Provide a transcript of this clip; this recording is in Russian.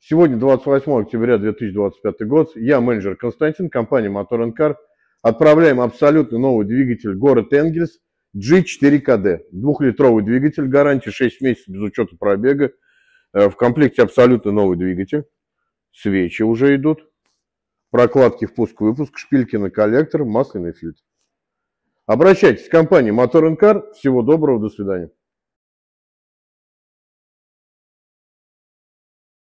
Сегодня 28 октября 2025 год. Я менеджер Константин, компания Motor & Car. Отправляем абсолютно новый двигатель город Энгельс G4KD. Двухлитровый двигатель, гарантия 6 месяцев без учета пробега. В комплекте абсолютно новый двигатель. Свечи уже идут. Прокладки впуск-выпуск, шпильки на коллектор, масляный фильтр. Обращайтесь в компанию Motor & Car. Всего доброго, до свидания.